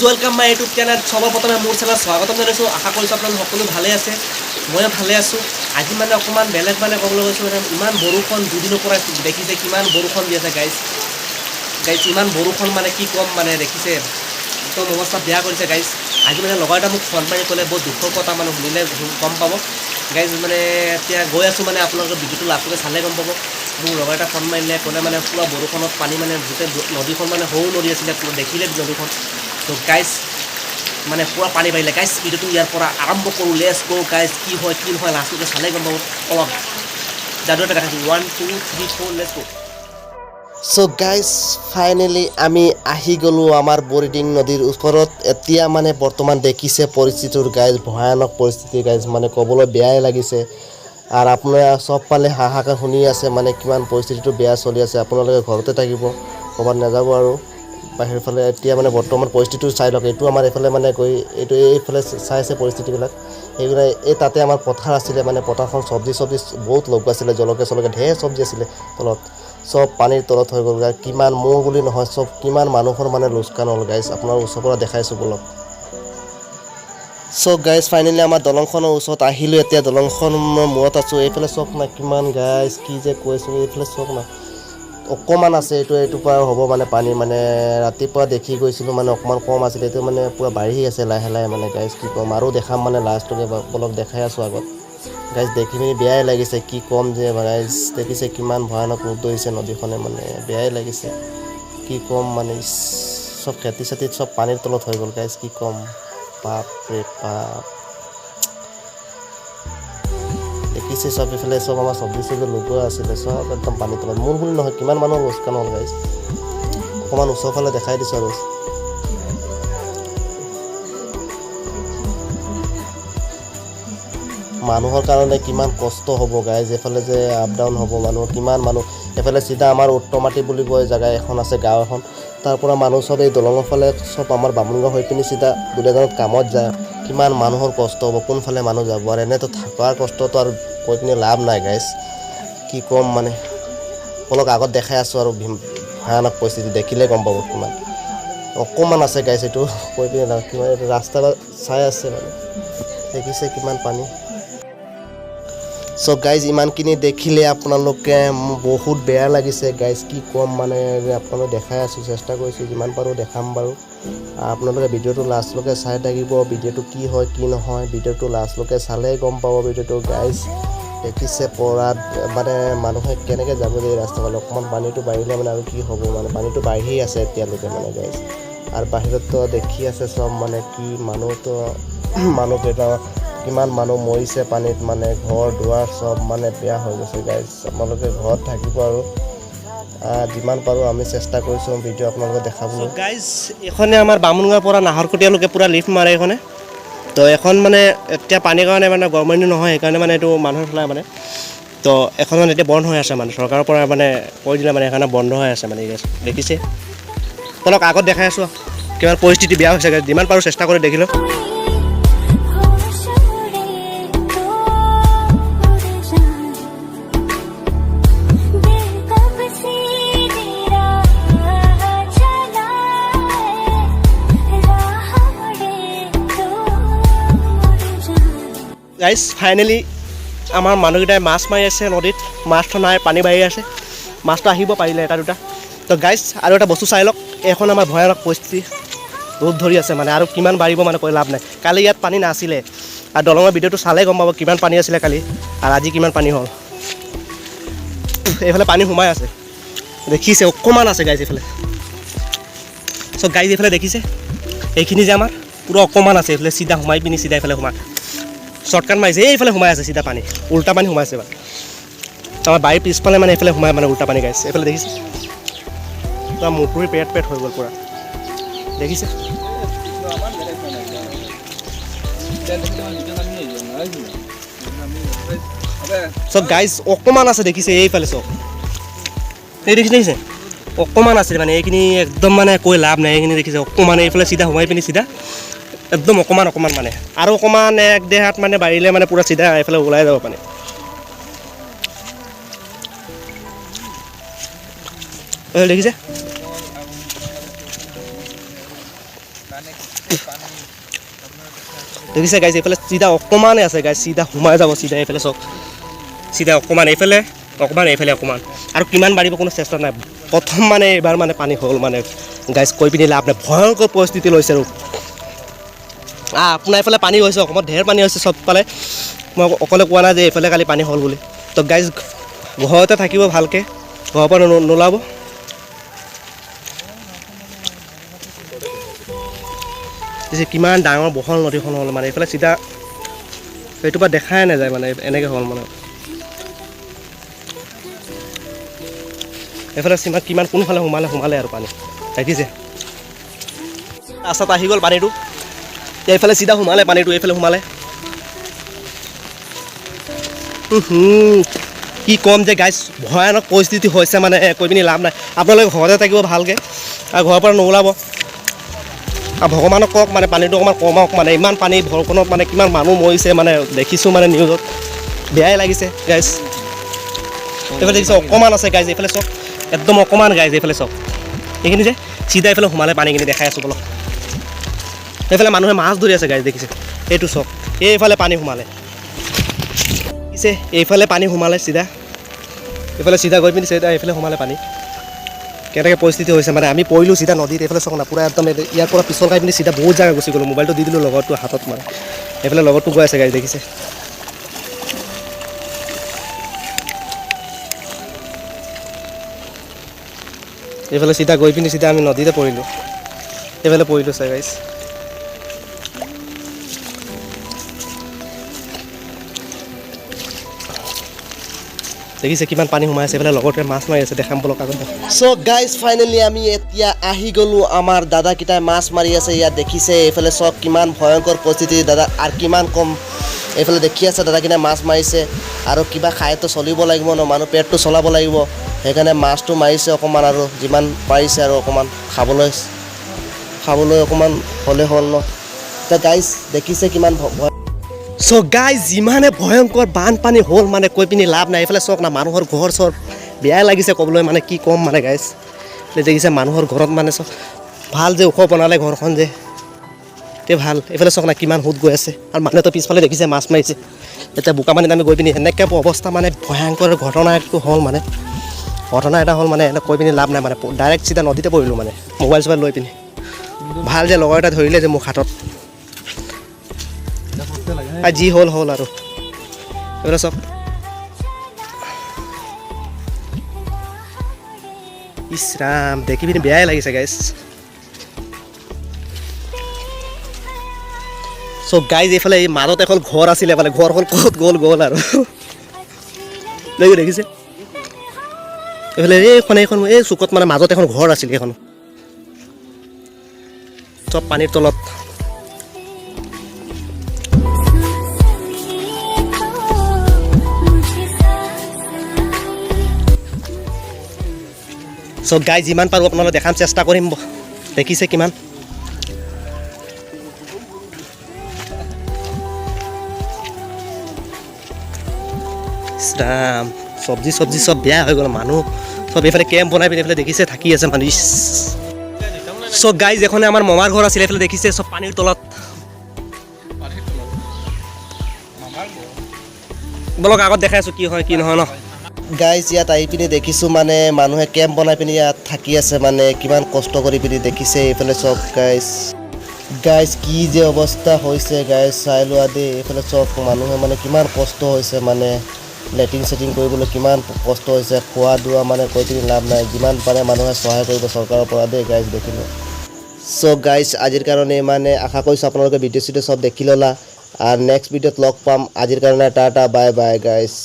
welcome my YouTube channel সবাৰ প্ৰথমে মোৰ channel স্বাগতম জনাইছোঁ আশা কৰিছোঁ আপোনালোক সকলো ভালে আছে মই ভালে আছোঁ আজি মানে অকমান বেলেগ মানে ক'বলৈ গৈছোঁ মানে ইমান বৰষুণ দুদিনৰ পৰা দেখিছে কিমান বৰষুণ দি আছে গাইজ ইমান বৰষুণ মানে কি ক'ম মানে দেখিছে একদম অৱস্থা বেয়া কৰিছে গাইজ আজি মানে লগৰ এটা মোক ফোন মাৰি ক'লে বহুত দুখৰ কথা মানে শুনিলে গম পাব গাইজ মানে এতিয়া গৈ আছোঁ মানে আপোনালোকৰ ভিডিঅ'টো লাষ্টলৈকে চালে গম পাব মোৰ লগৰ এটা ফোন মাৰিলে ক'লে মানে পুৰা বৰষুণত পানী মানে গোটেই নদীখন মানে সৰু নদী আছিলে দেখিলে নদীখন তো গাইজ মানে পুৰা পানী বাঢ়িলে গাইজ ভিডিঅ'টো ইয়াৰ পৰা আৰম্ভ কৰোঁ লেটছ গো গাইজ কি হয় লাষ্টলৈকে চালে গম পাব অলপ যাদু এটা দেখাইছোঁ 1 2 3 4 let's go so' guys finally আমি আহি গ'লোঁ আমাৰ বৰিডিং নদীৰ ওচৰত এতিয়া মানে বৰ্তমান দেখিছে পৰিস্থিতিৰ গাইজ ভয়ানক পৰিস্থিতি গাইজ মানে ক'বলৈ বেয়াই লাগিছে আৰু আপোনালোকে চব ফালে হাহাকাৰ শুনি আছে মানে কিমান পৰিস্থিতিটো বেয়া চলি আছে আপোনালোকে ঘৰতে থাকিব ক'ৰবাত নাযাব আৰু বাহিৰৰ ফালে এতিয়া মানে বৰ্তমান পৰিস্থিতিটো চাই লওক এইটো আমাৰ এইফালে মানে গৈ এইফালে চাই আছে পৰিস্থিতিবিলাক সেইবিলাক এই তাতে আমাৰ পথাৰ আছিলে মানে পথাৰখন চব্জি বহুত লগাইছিলে জলকীয়া ঢেৰ চব্জি আছিলে তলত চব পানীৰ তলত হৈ গ'ল গাইজ কিমান মোৰ বুলি নহয় চব কিমান মানুহৰ মানে লোকচান হ'ল গাইজ আপোনাৰ ওচৰৰ পৰা দেখাইছোঁ বলক চ' গাইজ ফাইনেলি আমাৰ দলংখনৰ ওচৰত আহিলোঁ এতিয়া দলংখনৰ মূৰত আছোঁ এইফালে চক না কিমান গাইজ কি যে কৈছোঁ এইফালে চক না অকণমান আছে এইটোৰ পৰা হ'ব মানে পানী মানে ৰাতিপুৱা দেখি গৈছিলোঁ মানে অকণমান কম আছিলে এইটো মানে পূৰা বাঢ়ি আছে লাহে লাহে মানে গাইজ কি ক'ম আৰু দেখাম মানে লাষ্টলৈকে অলপ দেখাই আছোঁ আগত গাইজ দেখি মেলি বেয়াই লাগিছে কি ক'ম যে গাইজ দেখিছে কিমান ভয়ানক ৰূপ ধৰিছে নদীখনে মানে বেয়াই লাগিছে কি ক'ম মানে চব খেতি চেতি চব পানীৰ তলত হৈ গ'ল গাইজ কি ক'ম বাপৰে বাপ দেখিছে চব এইফালে চব আমাৰ চব্জি লগোৱা আছিলে চব একদম পানী তলত মোৰ বুলি নহয় কিমান মানুহৰ লোকচান হ'ল গাইজ অকণমান ওচৰৰ ফালে দেখাই দিছোঁ আৰু মানুহৰ কাৰণে কিমান কষ্ট হ'ব গাইজ এইফালে যে আপ ডাউন হ'ব মানুহৰ কিমান মানুহ এইফালে চিধা আমাৰ উত্তৰমাটি বুলি কয় জেগা এখন আছে গাঁও এখন তাৰ পৰা মানুহ চব এই দলঙৰ ফালে চব আমাৰ বামুণগাঁও হৈ পিনি চিধা দুলীয়াজানত কামত যায় কিমান মানুহৰ কষ্ট হ'ব কোনফালে মানুহ যাব আৰু এনেতো থকাৰ কষ্টটো আৰু কৈ পিনি লাভ নাই গাইজ কি ক'ম মানে অলপ আগত দেখাই আছোঁ আৰু ভয়ানক পৰিস্থিতি দেখিলে গম পাব কিমান অকণমান আছে গাইজ এইটো কৈ পিনি কিমান ৰাস্তা চাই আছে মানে দেখিছে কিমান পানী চ' গাইজ ইমানখিনি দেখিলে আপোনালোকে বহুত বেয়া লাগিছে গাইজ কি ক'ম মানে আপোনালোকে দেখাই আছোঁ চেষ্টা কৰিছোঁ যিমান পাৰোঁ দেখাম বাৰু আপোনালোকে ভিডিঅ'টো লাষ্টলৈকে চাই থাকিব ভিডিঅ'টো কি হয় কি নহয় ভিডিঅ'টো লাষ্টলৈকে চালেই গম পাব ভিডিঅ'টো গাইজ দেখিছে পৰাত মানে মানুহে কেনেকৈ যাব এই ৰাস্তাফালে অকণমান পানীটো বাঢ়িলে মানে আৰু কি হ'ব মানে পানীটো বাঢ়ি আছে এতিয়ালৈকে মানে গাইজ আৰু বাহিৰততো দেখি আছে চব মানে কি মানুহকেইটা কিমান মানুহ মৰিছে পানীত মানে ঘৰ দুৱাৰ চব মানে বেয়া হৈ গৈছে গাইজ আপোনালোকে ঘৰত থাকিব আৰু যিমান পাৰোঁ আমি চেষ্টা কৰিছোঁ ভিডিঅ' আপোনালোকে দেখাবলৈ গাইজ এইখনে আমাৰ বামুণগাঁৱৰ পৰা নাহৰকটীয়ালৈকে পূৰা লিফ্ট মাৰে এইখনে তো এখন মানে এতিয়া পানীৰ কাৰণে মানে গভৰ্ণমেণ্ট নহয় সেইকাৰণে মানে এইটো মানুহৰ চলাই মানে তো এখন মানে এতিয়া বন্ধ হৈ আছে মানে চৰকাৰৰ পৰা মানে কৈ দিলে মানে সেইকাৰণে বন্ধ হৈ আছে মানে দেখিছে তলক আগত দেখাই আছোঁ কিমান পৰিস্থিতি বেয়া হৈছে যিমান পাৰোঁ চেষ্টা কৰি দেখিলোঁ গাইজ ফাইনেলি আমাৰ মানুহকেইটাই মাছ মাৰি আছে নদীত মাছটো নাই পানী বাঢ়ি আছে মাছটো আহিব পাৰিলে এটা দুটা তো গাইজ আৰু এটা বস্তু চাই লওক এইখন আমাৰ ভয়ানক পৰিস্থিতি ৰূপ ধৰি আছে মানে আৰু কিমান বাঢ়িব মানে কৈ লাভ নাই কালি ইয়াত পানী নাছিলে আৰু দলঙৰ ভিডিঅ'টো চালে গম পাব কিমান পানী আছিলে কালি আৰু আজি কিমান পানী হ'ল এইফালে পানী সোমাই আছে দেখিছে অকণমান আছে গাইজ এইফালে চব গাইজ এইফালে দেখিছে এইখিনি যে আমাৰ পূৰা অকণমান আছে এইফালে চিধা সোমাই পিনি চিধা এইফালে সোমাই শ্বৰ্টকাট মাৰিছে এইফালে সোমাই আছে চিধা পানী উল্টা পানী সোমাইছে মানে আমাৰ বাৰীৰ পিছফালে মানে এইফালে সোমাই মানে উল্টা পানী গাইছে এইফালে দেখিছে পূৰা মুটুৰি পেট হৈ গ'ল পূৰা দেখিছে চব গাইজ অকণমান আছে দেখিছে এইফালে চব এই দেখিছে অকণমান আছিলে মানে এইখিনি একদম মানে কৈ লাভ নাই এইখিনি দেখিছে অকণমান এইফালে চিধা সোমাই পিনি চিধা একদম অকণমান মানে আৰু অকণমান এক ডেৰ হাত মানে বাঢ়িলে মানে পূৰা চিধা এইফালে ওলাই যাব পানী দেখিছে দেখিছে গাইজ এইফালে চিধা অকণমানে আছে গাইজ চিধা সোমাই যাব চিধা এইফালে চাওক চিধা অকণমান এইফালে অকণমান আৰু কিমান বাঢ়িব কোনো চেষ্টা নাই প্ৰথম মানে এইবাৰ মানে পানী হ'ল মানে গাইজ কৈ পিনি লাভ নাই ভয়ংকৰ পৰিস্থিতি লৈছে আৰু আপোনাৰ এইফালে পানী হৈছে অসমত ঢেৰ পানী হৈছে চবফালে মই অকলে কোৱা নাই যে এইফালে কালি পানী হ'ল বুলি তো গাইজ ঘৰতে থাকিব ভালকৈ ঘৰৰ পৰা নোলাব কিমান ডাঙৰ বহল নদীখন হ'ল মানে এইফালে চিধা এইটোৰ পৰা দেখাই নাযায় মানে এনেকৈ হ'ল মানে এইফালে কিমান কোনফালে সোমালে আৰু পানী দেখিছে ৰাস্তাত আহি গ'ল পানীটো এইফালে চিধা সোমালে পানীটো এইফালে সোমালে কি ক'ম যে গাইজ ভয়ানক পৰিস্থিতি হৈছে মানে কৈ পিনি লাভ নাই আপোনালোকে ঘৰতে থাকিব ভালকৈ আৰু ঘৰৰ পৰা নোলাব আৰু ভগৱানক কওক মানে পানীটো অকণমান কমাওক মানে ইমান পানী বৰষুণত মানে কিমান মানুহ মৰিছে মানে দেখিছোঁ মানে নিউজত বেয়াই লাগিছে গাইজ এইফালে দেখিছোঁ অকণমান আছে গাইজ এইফালে চাওক একদম অকণমান গাইজ এইফালে চাওক এইখিনি যে চিধা এইফালে সোমালে পানীখিনি দেখাই আছোঁ বলক এইফালে মানুহে মাছ ধৰি আছে গাইজ দেখিছে এইটো চাওক এইফালে পানী সোমালে দেখিছে এইফালে পানী সোমালে চিধা এইফালে চিধা গৈ পিনি চিধা এইফালে সোমালে পানী কেনেকৈ পৰিস্থিতি হৈছে মানে আমি পৰিলোঁ চিধা নদীত এইফালে চাওক না পূৰা একদম ইয়াৰ পৰা পিছল খাই পিনি চিধা বহুত জেগা গুচি গ'লোঁ মোবাইলটো দি দিলোঁ লগৰটো হাতত মানে এইফালে লগৰটো গৈ আছে গাইজ দেখিছে এইফালে চিধা গৈ পিনি চিধা আমি নদীতে পৰিলোঁ এইফালে পৰিলোঁ চাই গাইজ দেখিছে কিমান পানী সোমাই আছে এইফালে লগৰটোৱে মাছ মাৰি আছে দেখাম বলক আগত চ' গাইজ ফাইনেলি আমি এতিয়া আহি গ'লোঁ আমাৰ দাদাকেইটাই মাছ মাৰি আছে ইয়াত দেখিছে এইফালে চব কিমান ভয়ংকৰ পৰিস্থিতি দাদা আৰু কিমান কম এইফালে দেখি আছে দাদাকেইটাই মাছ মাৰিছে আৰু কিবা খাইতো চলিব লাগিব ন মানুহ পেটটো চলাব লাগিব সেইকাৰণে মাছটো মাৰিছে অকণমান আৰু যিমান পাৰিছে আৰু অকণমান খাবলৈ অকণমান হ'লে হ'ল ন এতিয়া গাইজ দেখিছে কিমান চ' গাইজ যিমানে ভয়ংকৰ বানপানী হ'ল মানে কৈ পিনি লাভ নাই এইফালে চাওক না মানুহৰ ঘৰ চৰ বেয়াই লাগিছে ক'বলৈ মানে কি ক'ম মানে গাইজ দেখিছে মানুহৰ ঘৰত মানে চব ভাল যে ওখ বনালে ঘৰখন যে তে ভাল এইফালে চাওক না কিমান সোঁত গৈ আছে আৰু মানুহেতো পিছফালে দেখিছে মাছ মাৰিছে এতিয়া বোকা পানীত আমি গৈ পিনি এনেকৈ অৱস্থা মানে ভয়ংকৰ ঘটনা এইটো হ'ল মানে ঘটনা এটা হ'ল মানে কৈ পিনি লাভ নাই মানে ডাইৰেক্ট চিধা নদীতে পৰিলোঁ মানে মোবাইল চোবাইল লৈ পিনি ভাল যে লগৰ এটা ধৰিলে যে মোক হাতত যি হ'ল আৰু এইফালে চব ইছ ৰাম দেখি পিনি বেয়াই লাগিছে গাইজ চ' গাইজ এইফালে এই মাজত এখন ঘৰ আছিলে মানে ঘৰখন ক'ত গ'ল আৰু দেখিছে এইফালে এইখন এই চুকত মানে মাজত এখন ঘৰ আছিলে এইখন চব পানীৰ তলত চ' গাইজ যিমান পাৰোঁ আপোনালোকে দেখাম চেষ্টা কৰিম দেখিছে কিমান ৰাম চব্জি চব বেয়া হৈ গ'ল মানুহ চব এইফালে কেম্প বনাই পিনি এইফালে দেখিছে থাকি আছে মানুহ চ' গাইজ এখনে আমাৰ মমাৰ ঘৰ আছিলে এইফালে দেখিছে চব পানীৰ তলত বলক আগত দেখাই আছোঁ কি হয় কি নহয় ন গাইজ ইয়াত আহি পিনি দেখিছোঁ মানে মানুহে কেম্প বনাই পিনি ইয়াত থাকি আছে মানে কিমান কষ্ট কৰি পিনি দেখিছে এইফালে চব গাইজ কি যে অৱস্থা হৈছে গাইজ চাই লোৱা দেই এইফালে চব মানুহে মানে কিমান কষ্ট হৈছে মানে লেট্ৰিন চেটিং কৰিবলৈ কিমান কষ্ট হৈছে খোৱা দোৱা মানে কৈ পিনি লাভ নাই যিমান পাৰে মানুহে সহায় কৰিব চৰকাৰৰ পৰা দেই গাইজ দেখিলোঁ চ' গাইজ আজিৰ কাৰণে মানে আশা কৰিছোঁ আপোনালোকে ভিডিঅ' চিডিঅ' চব দেখি ল'লা আৰু নেক্সট ভিডিঅ'ত লগ পাম আজিৰ কাৰণে টাটা বাই বাই গাইজ